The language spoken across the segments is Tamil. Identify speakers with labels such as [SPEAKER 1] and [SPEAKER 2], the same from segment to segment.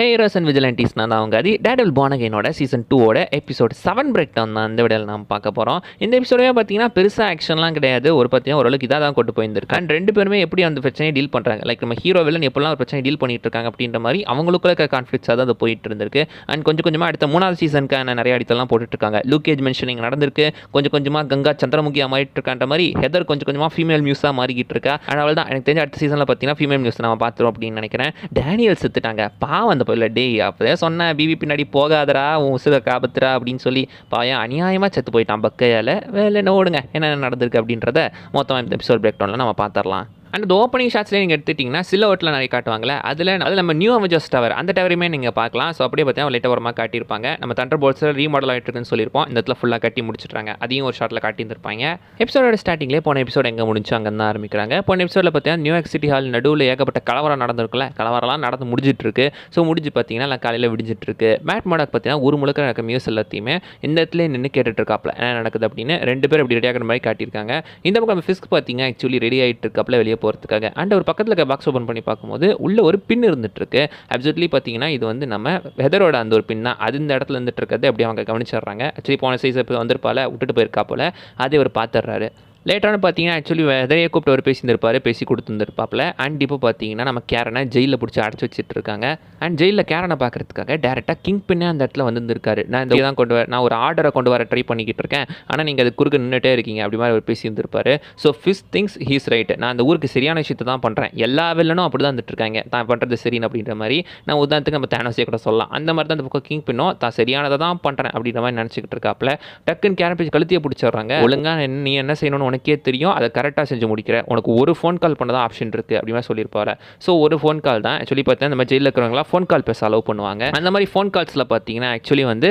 [SPEAKER 1] ஹீரோஸ் அண்ட் விஜிலண்டிஸ் நான் தான் அவங்க அது டேடபிள் பார்ன் அகைனோட சீசன் 2 எபிசோட் 7 பிரேக் டவுன் தான் இந்த வீடியோவில் நம்ம பார்க்க போகிறோம். இந்த எபிசோடே பார்த்தீங்கன்னா பெருசாக ஆக்ஷன்லாம் கிடையாது. பார்த்தீங்கன்னா ஓரளவுக்கு இதாக தான் கொண்டு போயிருந்திருக்கு. அண்ட் ரெண்டு பேருமே எப்படி அந்த பிரச்சனையை டீல் பண்ணுறாங்க, லைக் நம்ம ஹீரோ வில்லன் எப்படிலாம் ஒரு பிரச்சனை டீல் பண்ணிட்டு இருக்காங்க அப்படின்ற மாதிரி அவங்களுக்குள்ள இருக்க கான்ஃப்ளிக்ஸாக தான் அது போயிட்டு இருந்திருக்கு. அண்ட் கொஞ்சம் கொஞ்சமாக அடுத்த 3வது சீசனுக்கான நிறைய அடித்தெல்லாம் போட்டுட்டு இருக்காங்க. லூக்கேஜ் மென்ஷனிங் நடந்திருக்கு. கொஞ்சம் கொஞ்சமாக கங்கா சந்திரமுகியாக மாறிட்டு இருக்கான்ற மாதிரி ஹெதர் கொஞ்சம் கொஞ்சமாக ஃபீமேல் நியூஸாக மாறிக்கிட்டு இருக்கா. அண்ட் அவள் தான் எனக்கு தெரிஞ்ச அடுத்த சீசனில் பார்த்தீங்கன்னா ஃபீமேல் நியூஸ் நம்ம பார்த்துருவோம் அப்படின்னு நினைக்கிறேன். டேனியல் செத்துட்டாங்க பாவம். அந்த போயில டே அப்போதே சொன்னேன் பிபி பின்னாடி போகாதரா உன் உசுக காபத்துரா அப்படின்னு சொல்லி பாயம் அநியாயமாக செத்து போயிட்டான் பக்கையால். வேலை ஓடுங்க என்ன நடந்திருக்கு அப்படின்றத மொத்தமாக இந்த எபிசோட் பிரேக் டவுனில் நம்ம பார்த்துடலாம். அண்ட் இந்த ஓப்பனிங் ஷாட்ஸ்லேயே நீங்கள் எடுத்துட்டிங்கன்னா சில ஓட்டில் நிறைய காட்டுவாங்களே, அதில் நம்ம நியூ அவெஞ்சர்ஸ் டவர் அந்த டவரையுமே நீங்கள் பார்க்கலாம். ஸோ அப்படியே பார்த்தீங்கன்னா லைட்டாக ஒரு மாதிரி காட்டியிருப்பாங்க. நம்ம தண்டர் போல்ட்ஸில் ரீமாடல் ஆகிட்டு இருக்குன்னு சொல்லியிருப்போம். இந்த இடத்துல ஃபுல்லாக கட்டி முடிச்சிட்றாங்க. அதையும் ஒரு ஷாட்டில் காட்டியிருப்பாங்க. எபிசோட ஸ்டார்டிங்லேயே போன எபிசோட் எங்கே முடிஞ்சு அங்கே தான் ஆரம்பிக்கிறாங்க. போன எபிசோடில் பார்த்தீங்கன்னா நியூயார்க் சிட்டி ஹால் நடுவில் ஏகப்பட்ட கலவரம் நடந்திருக்குல்ல, கலவரம்லாம் நடந்து முடிஞ்சிட்டு இருக்கு. ஸோ முடிஞ்சு பார்த்தீங்கன்னா காலையில் விடிஞ்சிட்டு இருக்கு. மேட் மாடாக் பார்த்தீங்கன்னா ஒரு முழுக்க நடக்க நியூஸ் எல்லாத்தையுமே இந்த இடத்துல நின்று கேட்டுட்டு இருக்காப்ல என்ன நடக்குது அப்படின்னு. ரெண்டு பேர் அப்படி ரெடி ஆகிற மாதிரி காட்டியிருக்காங்க. இந்த பக்கம் ஃபிஸ்க் பார்த்தீங்கன்னா ஆக்சுவலி ரெடி ஆகிட்டு இருக்காப்ல வெளியே போகிறதுக்காக. அண்ட் ஒரு பக்கத்தில் இருக்க பாக்ஸ் ஓப்பன் பண்ணி பார்க்கும்போது உள்ள ஒரு பின் இருந்துட்டு இருக்கு. அப்சல்யூட்லி பார்த்தீங்கன்னா இது வந்து நம்ம ஹெதரோட அந்த ஒரு பின் தான். அது இந்த இடத்துல இருந்துட்டு இருக்கிறது அப்படி அவங்க கவனிச்சிடுறாங்க. ஆக்சுவலி போன சைஸ் வந்திருப்பால விட்டுட்டு போயிருக்கா போல, அதே ஒரு பார்த்துடுறாரு. லேட்டரானு பார்த்தீங்கன்னா ஆக்சுவலி எதையே கூப்பிட்டு அவர் பேசியிருந்திருப்பார், பேசி கொடுத்துருந்துருப்பாப்பில். அண்ட் இப்போ பார்த்தீங்கன்னா நம்ம கேரனை ஜெயிலில் பிடிச்சி அடைச்சி வச்சுட்டு இருக்காங்க. அண்ட் ஜெயிலில் கேரனை பார்க்கறதுக்காக டேரெக்டாக கிங் பின்னே அந்த இடத்துல வந்துருக்காரு. நான் இந்த தான் நான் ஒரு ஆர்டரை கொண்டு வர ட்ரை பண்ணிக்கிட்டு இருக்கேன், ஆனால் நீங்கள் அது குறுக்க நின்றுட்டே இருக்கீங்க அப்படி மாதிரி அவர் பேசியிருந்திருப்பார். ஸோ ஃபிஸ் திங்ஸ் ஹீஸ் ரைட், நான் அந்த ஊருக்கு சரியான விஷயத்தை தான் பண்ணுறேன், எல்லா வில்லனும் அப்படி தான் வந்துட்டு இருக்காங்க, தான் பண்ணுறது சரின்னு அப்படின்ற மாதிரி. நான் உதாரணத்துக்கு நம்ம தேனோஸே கூட சொல்லலாம். அந்த மாதிரி தான் அந்த பக்கம் கிங் பின்னோ தான் சரியானதை தான் பண்ணுறேன் அப்படின்ற மாதிரி நினச்சிக்கிட்டு இருக்காப்புல. டக்குன்னு கேரன் பேச்சு கழுத்தியை பிடிச்சிடுறாங்க. ஒழுங்காக நீ என்ன செய்யணும்னு உனக்கே தெரியும், அதை கரெக்டாக செஞ்சு முடிக்கிற, உனக்கு ஒரு ஃபோன் கால் பண்ண தான் ஆப்ஷன் இருக்குது அப்படின்னு சொல்லியிருப்பாரு. ஸோ ஒரு ஃபோன் கால் தான் ஆக்சுவலி பார்த்தீங்கன்னா நம்ம ஜெயிலில் இருக்கிறவங்களா ஃபோன் கால் பேச அலோவ் பண்ணுவாங்க. அந்த மாதிரி ஃபோன் கால்ஸில் பார்த்தீங்கன்னா ஆக்சுவலி வந்து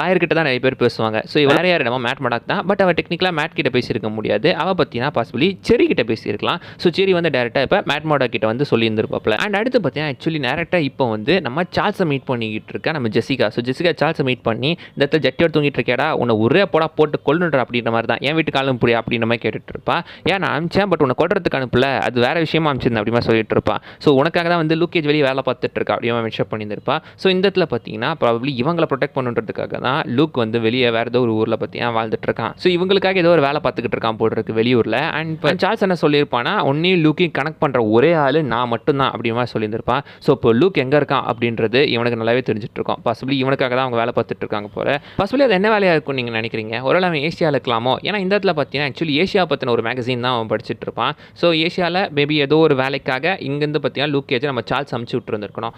[SPEAKER 1] லாயர்கிட்ட தான் நிறைய பேர் பேசுவாங்க. ஸோ வேற யார் நம்ம மேட் மாடாக் தான். பட் அவள் டெக்னிக்கலாக மேட் கிட்ட பேசியிருக்க முடியாது. அவள் பார்த்தீங்கன்னா பாசிபிளி செரி கிட்ட பேசியிருக்கலாம். ஸோ செரி வந்து டேரெக்டாக இப்போ மேட் மாடாக் கிட்ட வந்து சொல்லியிருந்திருப்பாப்ல. அண்ட் அடுத்து பார்த்தீங்கன்னா ஆக்சுவலி டேரெக்டாக இப்போ வந்து நம்ம சார்ல்ஸை மீட் பண்ணிக்கிட்டு இருக்கா நம்ம ஜெசிகா. ஸோ ஜெசிகா சார்ல்ஸை மீட் பண்ணி இந்த இடத்துல ஜட்டியோட தூங்கிட்டு இருக்கேடா, உன்னை ஒரே போடா போட்டு கொள்ளுன்ற அப்படின்ற மாதிரி தான், என் வீட்டுக்கு ஆளும் புரியா அப்படின்ற மாதிரி கேட்டுட்டு இருப்பா. ஏன் நான் அனுப்பிச்சேன் பட் உன்னை கொள்றதுக்கு அனுப்பல, அது வேற விஷயமா அனுப்பிச்சிருந்தேன் அப்படிமா சொல்லிட்டு இருப்பா. ஸோ உனக்காக தான் வந்து லூக்கேஜ் வெளியே வேலை பார்த்துட்டு இருக்கா அப்படிமா மென்ஷன் பண்ணியிருப்பா. ஸோ இந்த இடத்துல பார்த்தீங்கன்னா ப்ராபப்ளி இவங்களை ப்ரொடெக்ட் பண்ணுறதுக்காக தான் லூக் வந்து வெளியே வேறு ஏதோ ஒரு ஊரில் பார்த்தீங்கன்னா வாழ்ந்துட்டு இருக்கான். ஸோ இவங்களுக்காக ஏதோ ஒரு வேலை பார்த்துக்கிட்டு இருக்கான் போல் இருக்கு வெளியூரில். அண்ட் இப்போ சார்ல்ஸ் என்ன சொல்லியிருப்பானா, ஒன்னையும் லூக்கையும் கனெக்ட் பண்ணுற ஒரே ஆள் நான் மட்டும்தான் அப்படிமா சொல்லியிருந்திருப்பான். ஸோ இப்போ லூக் எங்கே இருக்கான் அப்படின்றது இவனுக்கு நல்லாவே தெரிஞ்சுட்டு இருக்கோம். பாசிபிளி இவனுக்காக தான் அவங்க வேலை பார்த்துட்டு இருக்காங்க போல. பாசிபிளி அது என்ன வேலையாக இருக்கும் நீங்கள் நினைக்கிறீங்க? ஒரு வேளை அவன் ஏசியாவில் இருக்கலாமோ? ஏன்னா இந்த இடத்துல பார்த்தீங்கன்னா ஆக்சுவலி ஏசியா பற்றின ஒரு மேகசின் தான் அவன் படிச்சுட்டு இருப்பான். ஸோ ஏசியாவில் மேபி ஏதோ ஒரு வேலைக்காக இங்கேருந்து பார்த்தீங்கன்னா லூக்கேஜை நம்ம சார்ல்ஸ் அமுச்சு விட்டுருந்துருக்கணும்.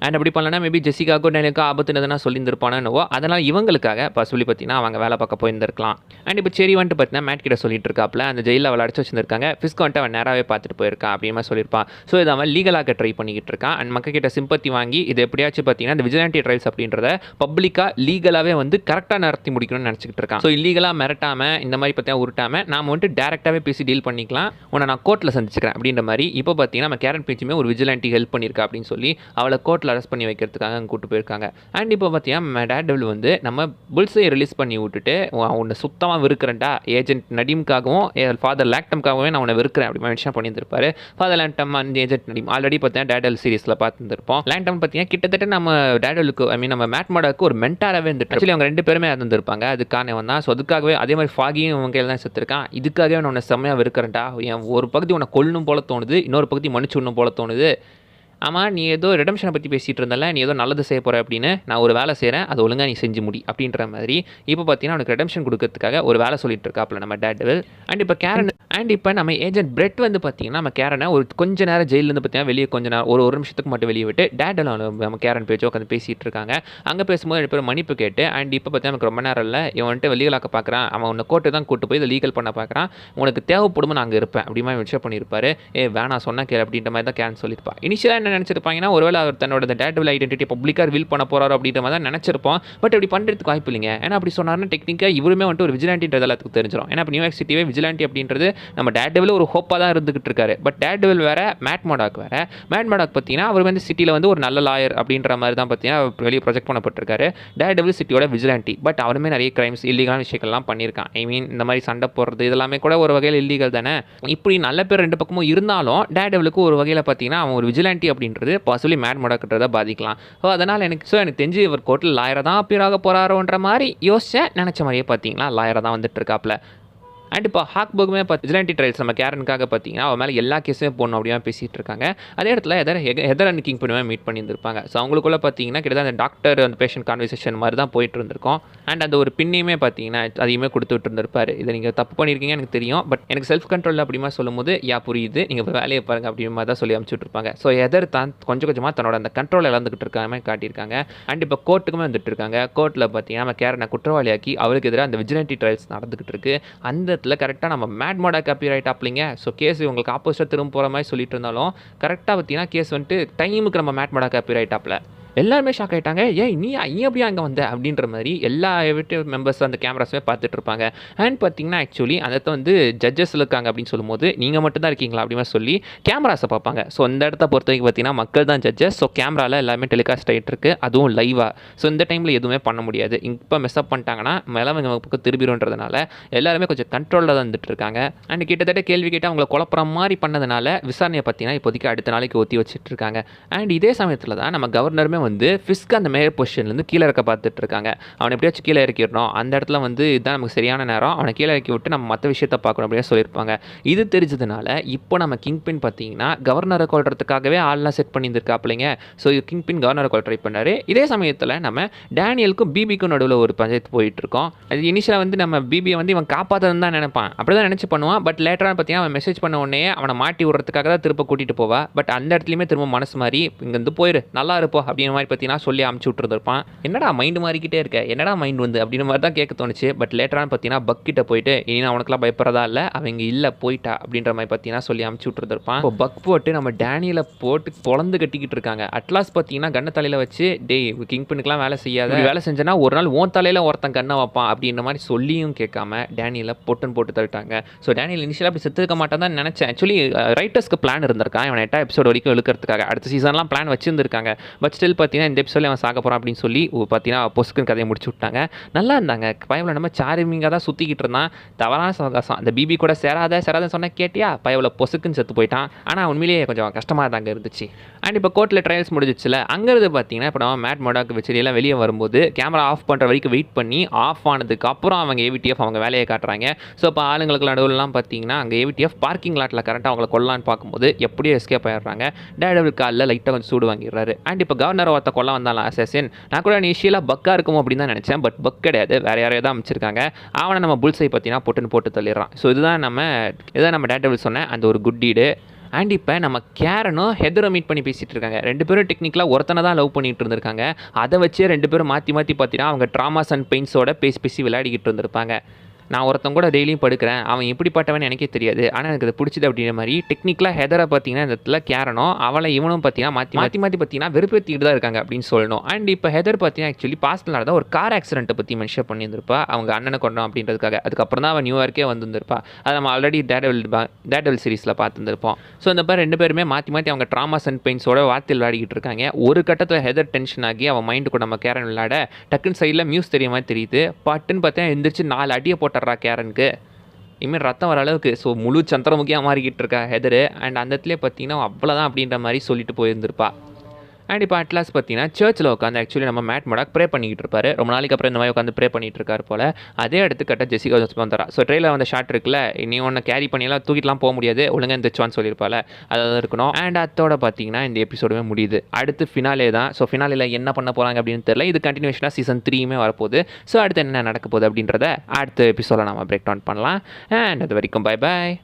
[SPEAKER 1] அண்ட் அப்படி பண்ணலன்னா மேபி ஜெசிகாக்கோ டேனியலுக்கோ ஆபத்துன்னு எதனா சொல்லியிருந்திருப்பானோ, அதனால் இவங்களுக்காக இப்போ சொல்லி பார்த்தீங்கன்னா அவங்க வேலை பார்க்க போயிருந்திருக்கலாம். அண்ட் இப்போ சரி வந்துட்டு பார்த்தீங்கன்னா மேட் கிட்ட சொல்லிட்டு இருக்காப்ல, அந்த ஜெயிலில் அவள் அடைச்சி வச்சிருக்காங்க. ஃபிஸ்க் வந்துட்டு அவன் நேராகவே பார்த்துட்டு போயிருக்கான் அப்படிமா சொல்லியிருப்பான். ஸோ இதை அவன் லீகலாக ட்ரை பண்ணிக்கிட்டு இருக்கான். அண்ட் மக்கள் கிட்ட சிம்பத்தி வாங்கி இது எப்படியாச்சும் பார்த்தீங்கன்னா இந்த விஜிலண்டி ட்ரைல்ஸ் அப்படின்றத பப்ளிக்காக லீகலாகவே வந்து கரெக்டாக நடத்தி முடிக்கணும்னு நினச்சிக்கிட்டு இருக்கான். ஸோ இல்லீகலாக மிரட்டாமல் இந்த மாதிரி பார்த்தீங்கன்னா உருட்டாமல் நாம் வந்துட்டு டேரெக்டாகவே பேசி டீல் பண்ணிக்கலாம், உன்னை நான் கோர்ட்டில் சந்திச்சுக்கிறேன் அப்படின்ற மாதிரி. இப்போ பார்த்தீங்கன்னா நம்ம கேரன் பேச்சுமே ஒரு விஜிலண்டி ஹெல்ப் பண்ணியிருக்கா அப்படின்னு சொல்லி அவளை கோர்ட்டில் அரெஸ்ட் பண்ணி வைக்கிறதுக்காக அங்கே கூட்டு போயிருக்காங்க. அண்ட் இப்போ பார்த்தீங்கன்னா டேர்டெவில் வந்து நம்ம புல்ஸை ரிலீஸ் பண்ணி விட்டுட்டு உன்னை சுத்தமாக வெறுக்கிறேன்டா, ஏஜென்ட் நடிம்காகவும் ஃபாதர் லேக்டம்காகவே நான் உன்னை வெறுக்கிறேன் அப்படி மென்ஷன் பண்ணியிருந்திருப்பாரு. Father Lantom and agent Nadeem already பார்த்தீங்கன்னா டேர்டெவில் சீரிஸில் பார்த்துருப்போம். லேக்டம் பார்த்தீங்கன்னா கிட்டத்தட்ட நம்ம டேர்டெவிலுக்கு நம்ம மேட் மாடாக்கு ஒரு மென்டாராகவே இருந்துட்டு ஆக்சுவலி அவங்க ரெண்டு பேருமே இருந்திருப்பாங்க. அதுக்கான வந்தான். ஸோ அதுக்காகவே அதே மாதிரி ஃபாகியும் இவங்க கையில் தான் செத்துருக்கான். இதுக்காகவே நான் உன்னை செம்மையாக வெறுக்கிறேன்டா, என் ஒரு பகுதி உன்னை கொல்லணும் போல தோணுது, இன்னொரு பகுதி மன்னிச்சு விடணும் போல தோணுது. ஆமாம் நீ ஏதோ ரெடம்ஷனை பற்றி பேசிகிட்டு இருந்தால, நீ ஏதோ நல்லது செய்ய போகிற அப்படின்னு, நான் ஒரு வேலை செய்கிறேன் அதை ஒழுங்காக நீ செஞ்சு முடி அப்படின்ற மாதிரி. இப்போ பார்த்தீங்கன்னா அவனுக்கு ரெடம்ஷன் கொடுக்கறதுக்காக ஒரு வேலை சொல்லிட்டு இருக்காப்புல நம்ம டேர்டெவில். அண்ட் இப்போ கேரன் அண்ட் இப்போ நம்ம ஏஜென்ட் பிரெட் வந்து பார்த்தீங்கன்னா நம்ம கேரனை ஒரு கொஞ்ச நேரம் ஜெயிலேருந்து பார்த்தீங்கன்னா வெளியே கொஞ்ச நேரம் ஒரு நிமிஷத்துக்கு மட்டும் வெளியே விட்டு டேர்டெவில் நம்ம கேரன் பேச்சோ உட்காந்து பேசிகிட்டு இருக்காங்க. அங்கே பேசும்போது ரெண்டு பேரும் மன்னிப்பு கேட்டு அண்ட் இப்போ பார்த்தீங்கன்னா நமக்கு ரொம்ப நேரம் இல்லை, இவன் வந்துட்டு லீகலாக்க பார்க்குறான், அவன் உன்னை கோர்ட்டு தான் கூட்டு போய் இதை லீகல் பண்ண பார்க்குறான், உனக்கு தேவைப்படுமோ நான் அங்கே இருப்பேன் அப்படி மாதிரி மென்ஷன் பண்ணியிருப்பாரு. வேணா சொன்னா கேள் அப்படின்ற மாதிரி தான் கேரன் சொல்லியிருப்பா. இனிஷியலாக என்ன நினச்சிருப்பாங்கன்னா ஒரு அவர் தன்னோட டேர்டெவில் ஐடென்டிட்டி பப்ளிக்காக ரிவீல் பண்ண போறாரு அப்படின்ற மாதிரி தான் நினைச்சிருப்போம். பட் அப்படி பண்ணுறதுக்கு வாய்ப்பு இல்லைங்க. ஏன்னா அப்படி சொன்னார்னா டெக்னிக்காக இவருமே வந்துட்டு ஒரு விஜிலாண்டின்றது எல்லாத்துக்கும் தெரிஞ்சிடும். ஏன்னா இப்போ நியூயார்க் சிட்டியே விஜிலாண்டி அப்படின்றது நம்ம டேர்டெவில் ஒரு ஹோப்பாக தான் இருந்துகிட்டு இருக்காரு. பட் டேர்டெவில் வேற, மேட் மாடாக் வேற. மேட் மாடாக் பார்த்தீங்கன்னா அவர் வந்து சிட்டியில் வந்து ஒரு நல்ல லாயர் அப்படின்ற மாதிரி தான் பார்த்தீங்கன்னா வெளியே ப்ரொஜெக்ட் பண்ணப்பட்டிருக்காரு. டேர்டெவில் சிட்டியோட விஜிலாண்டி. பட் அவருமே நிறைய கிரைம்ஸ் இல்லீகலான விஷயங்கள்லாம் பண்ணியிருக்கான். ஐ மீன் இந்த மாதிரி சண்டை போடுறது இதெல்லாமே கூட ஒரு வகையில் இல்லீகல் தானே. இப்படி நல்ல பேர் ரெண்டு பக்கமும் இருந்தாலும் டேர்டெவிலுக்கு ஒரு வகையில் பார்த்தீங்கன்னா அவன் ஒரு விஜிலாண்டி அப்படின்றது பாசிபிளி மேட் மொடாக்ன்றதை பாதிக்கலாம். அதனால் எனக்கு தெரிஞ்சு இவர் கோர்ட்டில் லாயரை தான் அப்பியர் ஆக போகிறாரோன்ற மாதிரி யோசிச்சேன். நினச்ச மாதிரியே பார்த்தீங்கன்னா லாயரை தான் வந்துட்டு இருக்காப்புல. அண்ட் இப்போ ஹாக்பர்க்குமே விஜிலன்டி ட்ரையல்ஸ் நம்ம கேரனுக்காக பார்த்தீங்கன்னா அவன் மேலே எல்லா கேஸுமே போடணும் அப்படியே பேசிகிட்டு இருக்காங்க. அதே இடத்துல ஹெதர் அண்ட் கிங் பண்ணுவே மீட் பண்ணியிருந்திருப்பாங்க. ஸோ அவங்களுக்குள்ள பார்த்தீங்கன்னா கிட்டத்தட்ட அந்த டாக்டர் அந்த பேஷண்ட் கான்வர்சேஷன் மாதிரி தான் போயிட்டு இருந்திருக்கும். அண்ட் அந்த ஒரு பின்னையுமே பார்த்தீங்கன்னா அதையுமே கொடுத்துட்டு இருந்திருப்பாரு. இதை நீங்கள் தப்பு பண்ணியிருக்கீங்க எனக்கு தெரியும், பட் எனக்கு செல்ஃப் கண்ட்ரோல் அப்படிமா சொல்லும்போது புரியுது, நீங்கள் இப்போ வேலையை பாருங்க அப்படின்ற மாதிரி தான் சொல்லி அனுப்பிச்சுட்ருப்பாங்க. ஸோ ஹெதர் தான் கொஞ்சம் கொஞ்சமாக தன்னோட அந்த கண்ட்ரோல் இழந்துக்கிட்டு இருக்காம காட்டியிருக்காங்க. அண்ட் இப்போ கோர்ட்டுக்குமே வந்துட்டு இருக்காங்க. கோர்ட்டில் பார்த்தீங்கன்னா நம்ம கேரனை குற்றவாளியாக்கி அவருக்கு எதிராக அந்த விஜிலன்டி ட்ரையல்ஸ் நடந்துகிட்டு இருக்கு. அந்த கரெக்டாக நம்ம மேட் மொடாக் அப்பியர் ஆகிட்டாப்லிங்க. ஸோ கேஸ் உங்களுக்கு ஆப்போசிட்டாக திரும்ப போகிற மாதிரி சொல்லிட்டு இருந்தாலும் கரெக்டாக பார்த்தீங்கன்னா கேஸ் வந்துட்டு டைமுக்கு நம்ம மேட் மொடாக் அப்பியர் ஆகிட்டாப்ல. எல்லாருமே ஷாக் ஆகிட்டாங்க. நீ அப்படியே அங்கே வந்த அப்படின்ற மாதிரி எல்லா எவிட்டிவ் மெம்பர்ஸ் அந்த கேமராஸுமே பார்த்துட்டு இருப்பாங்க. அண்ட் பார்த்தீங்கன்னா ஆக்சுவலி அதை வந்து ஜட்ஜஸ் இருக்காங்க அப்படின்னு சொல்லும்போது நீங்கள் மட்டும் தான் இருக்கீங்களா அப்படின்னு சொல்லி கேமராஸை பார்ப்பாங்க. ஸோ இந்த இடத்த பொறுத்த வரைக்கும் பார்த்தீங்கன்னா மக்கள் தான் ஜட்ஜஸ். ஸோ கேமராவில் எல்லாமே டெலிகாஸ்ட் ஆகிட்டு இருக்கு, அதுவும் லைவாக. ஸோ இந்த டைமில் எதுவுமே பண்ண முடியாது. இப்போ மெஸ்அப் பண்ணிட்டாங்கன்னா மேலவங்க பக்கம் திரும்பிடும்ன்றதுனால எல்லாருமே கொஞ்சம் கண்ட்ரோலில் தான் வந்துட்டு இருக்காங்க. அண்ட் கிட்டத்தட்ட கேள்வி கேட்டு அவங்களை குழப்புற மாதிரி பண்ணதுனால விசாரணையை பார்த்தீங்கன்னா இப்போதைக்கு அடுத்த நாளைக்கு ஒத்தி வச்சுட்டு இருக்காங்க. அண்ட் இதே சமயத்தில் தான் நம்ம கவர்னருமே வந்து ஃபிஸ்க் அந்த மேயர் பொசிஷன்லேருந்து கீழே இறக்க பார்த்துட்டு இருக்காங்க. அவனை எப்படியாச்சும் கீழே இறக்கிடணும், அந்த இடத்துல வந்து இதுதான் நமக்கு சரியான நேரம், அவனை கீழே இறக்கி விட்டு நம்ம மற்ற விஷயத்தை பார்க்கணும் அப்படின்னு சொல்லியிருப்பாங்க. இது தெரிஞ்சதுனால இப்போ நம்ம கிங் பின் பார்த்தீங்கன்னா கவர்னரை கொள்றதுக்காகவே ஆள்லாம் செட் பண்ணியிருந்திருக்காப்பிள்ளைங்க. ஸோ கிங் பின் கவர்னரை கொள் ட்ரை பண்ணார். இதே சமயத்தில் நம்ம டேனியலுக்கும் பிபிக்கும் நடுவில் ஒரு பஞ்சாயத்து போயிட்டு இருக்கோம். அது இனிஷியலாக வந்து நம்ம பிபியை வந்து இவன் காப்பாற்றன்னு தான் நினைப்பான், அப்படி தான் நினச்சி பண்ணுவான். பட் லேட்டராக பார்த்தீங்கன்னா அவன் மெசேஜ் பண்ண உடனே அவனை மாட்டி விடுறதுக்காக தான் திரும்ப கூட்டிகிட்டு போவா. பட் அந்த இடத்துலையுமே திரும்ப மனசு மாதிரி இங்கேருந்து போயிரு நல்லா இருப்போம் அப்படின்ற மாதிரி பார்த்தீங்கன்னா சொல்லி அமுச்சு விட்டுருந்துருப்பான். என்னடா மைண்டு மாறிக்கிட்டே இருக்க, என்னடா மைண்ட் வந்து அப்படின்ற மாதிரி தான் கேட்க தோணுச்சு. பட் லேட்டரானு பார்த்தீங்கன்னா பக் கிட்ட போயிட்டு இனி நான் உனக்குலாம் பயப்படுறதா இல்லை, அவங்க இல்லை போயிட்டா அப்படின்ற மாதிரி பார்த்தீங்கன்னா சொல்லி அமுச்சு விட்டுருந்துருப்பான். இப்போ பக் போட்டு நம்ம டேனியலை போட்டு பொழந்து கட்டிக்கிட்டு இருக்காங்க. அட்லாஸ் பார்த்தீங்கன்னா கண்ணை தலையில் வச்சு டேய் கிங் பின்னுக்குலாம் வேலை செய்யாத, வேலை செஞ்சேன்னா ஒரு நாள் ஓன் தலையில் ஒருத்தன் கண்ணை வைப்பான் அப்படின்ற மாதிரி சொல்லியும் கேட்காம டேனியலை பொட்டுன்னு போட்டு தள்ளிட்டாங்க. ஸோ டேனியல் இனிஷியலாக அப்படி செத்துருக்க மாட்டான் தான் நினச்சேன். ஆக்சுவலி ரைட்டர்ஸ்க்கு பிளான் இருந்திருக்கான் இவன் 8 எபிசோடு வரைக்கும் இழுக்கிறதுக்காக. அடுத்த சீசன்லாம் பிளான் வச்சிருந்திருக்காங்க. பட் ஸ்டில் பார்த்தீங்கன்னா இந்த எபிசோடில் அவன் சாக போகிறான் அப்படின்னு சொல்லி பார்த்தீங்கன்னா பொசுக்குன்னு கதையை முடிச்சு விட்டாங்க. நல்லா இருந்தாங்க. பயவில் நம்ம சார்மிங்காக தான் சுற்றிக்கிட்டு இருந்தான். தவறான சவகாசம். அந்த பிபி கூட சேராதன்னு சொன்னால் கேட்டியா, பயவில் பொசுக்குன்னு செத்து போயிட்டான். ஆனால் உண்மையிலேயே கொஞ்சம் கஷ்டமாக தாங்க இருந்துச்சு. அண்ட் இப்போ கோர்ட்டில் ட்ரையல்ஸ் முடிஞ்சிச்சுல, அங்கேருந்து பார்த்தீங்கன்னா இப்போ நம்ம மேட் மொடாக் வச்செல்லாம் வெளியே வரும்போது கேமரா ஆஃப் பண்ணுற வரைக்கும் வெயிட் பண்ணி ஆஃப் ஆனதுக்கு அப்புறம் அவங்க ஏவிடிஎஃப் அவங்க வேலையை காட்டுறாங்க. ஸோ இப்போ ஆளுங்களுக்கு நடுவில்லாம் பார்த்தீங்கன்னா அங்கே ஏவிடிஎஃப் பார்க்கிங் லாட்டில் கரெக்டாக அவங்களை கொல்லான்னு பார்க்கும்போது எப்படியோ எஸ்கேப் ஆயிடுறாங்க. டேடபிள் காலில் லைட்டாக வந்து சூடு வாங்கிடுறாரு. அண்ட் இப்போ கவர்னர் ஒருத்த கொல்ல வந்தாலும் அசேசின், நான் கூட இனிஷியலாக பக்காக இருக்கும் அப்படின்னு தான் நினச்சேன். பட் பக் கிடையாது, வேறு யாரையோ தான் அமைச்சிருக்காங்க. அவனை நம்ம புல்ஸை பார்த்தீங்கன்னா பொட்டுன்னு போட்டு தள்ளிடுறான். ஸோ இதுதான் நம்ம டேடபிள் சொன்ன அந்த ஒரு குட் டீடு. அண்ட் இப்போ நம்ம கேரனும் ஹெதரும் மீட் பண்ணி பேசிகிட்டு இருக்காங்க. ரெண்டு பேரும் டெக்னிக்கலாக ஒருத்தனை தான் லவ் பண்ணிகிட்டு இருந்திருக்காங்க. அதை வச்சே ரெண்டு பேரும் மாற்றி பார்த்தீங்கன்னா அவங்க ட்ராமாஸ் அண்ட் பெயின்ஸோட பேசி விளையாடிக்கிட்டு இருந்திருப்பாங்க. நான் ஒருத்தன் கூட டெய்லியும் படுக்கிறேன், அவன் எப்படிப்பட்டவன் எனக்கே தெரியாது, ஆனால் எனக்கு அது பிடிச்சது அப்படின்ற மாதிரி டெக்னிக்கலாக ஹெதரை பார்த்தீங்கன்னா இந்த இடத்துல கேரனும் அவளை இவனும் பார்த்தீங்கன்னா மாற்றி பார்த்தீங்கன்னா வெறுப்பேற்றிட்டு தான் இருக்காங்க அப்படின்னு சொல்லணும். அண்ட் இப்போ ஹெதர் பார்த்தீங்கன்னா ஆக்சுவலி பாஸ்ட்டில் நடந்த ஒரு கார் ஆக்சிடென்ட்டை பற்றி மென்ஷன் பண்ணியிருந்திருப்பா அவங்க அண்ணனை கொண்டோம் அப்படின்றதுக்காக. அதுக்கப்புறம் தான் அவன் நியூயார்க்கே வந்திருந்திருப்பா. அதை நம்ம ஆல்ரெடி டேடபிள் சீரிஸில் பார்த்துருப்போம். ஸோ இந்த மாதிரி ரெண்டு பேருமே மாற்றி அவங்க ட்ராமாஸ் அண்ட் பெயின்ஸோட வார்த்தையில் விளையாடிக்கிட்டு இருக்காங்க. ஒரு கட்டத்தில் ஹெதர் டென்ஷன் ஆகி அவன் மைண்டு கூட நம்ம கேரன் விளையாட டக்குன்னு சைடில் மியூஸ் தெரிய மாதிரி தெரியுது. பட்டுன்னு பார்த்தீங்கன்னா எந்திரிச்சு 4 அடியை போட்டுறா கேரனுக்கு. இனிமேல் ரத்தம் வர அளவுக்கு. ஸோ முழு சந்திரமுகியாக மாறிக்கிட்டு இருக்கா ஹெதரு. அண்ட் அந்த இடத்துல பார்த்தீங்கன்னா அவ்வளோதான் அப்படின்ற மாதிரி சொல்லிட்டு போயிருந்திருப்பா. அண்ட் இப்போ அட்லாஸ் பார்த்தீங்கன்னா சர்ச்சில் உட்காந்து ஆக்சுவலி நம்ம மேட் மொடாக் ப்ரே பண்ணிக்கிட்டு இருப்பாரு. ரொம்ப நாளைக்கு அப்புறம் இந்த மாதிரி உட்காந்து ப்ரே பண்ணிட்டு இருக்காரு போல். அதே எடுத்துக்கிட்ட ஜெசிகா ஜோன்ஸ் வந்துறா. ஸோ ட்ரெயிலில் வந்த ஷாட் இருக்குல்ல, நீ ஒன்று கேரி பண்ணியெல்லாம் தூக்கிட்டுலாம் போக முடியாது, ஒழுங்காக இருந்துச்சுவான்னு சொல்லியிருப்பாள். அதாவது இருக்கணும். அண்ட் அதோட பார்த்தீங்கன்னா இந்த எபிசோடுமே முடியுது. அடுத்து ஃபினாலே தான். ஸோ ஃபினாலில் என்ன பண்ண போகிறாங்க அப்படின்னு தெரியல. இது கண்டினியூஷனாக சீசன் 3யுமே வரப்போகுது. ஸோ அடுத்து என்ன நடக்க போகுது அப்படின்றத அடுத்த எபிசோடில் நம்ம பிரேக் டவுன் பண்ணலாம். அண்ட் அது வரைக்கும் பை பாய்.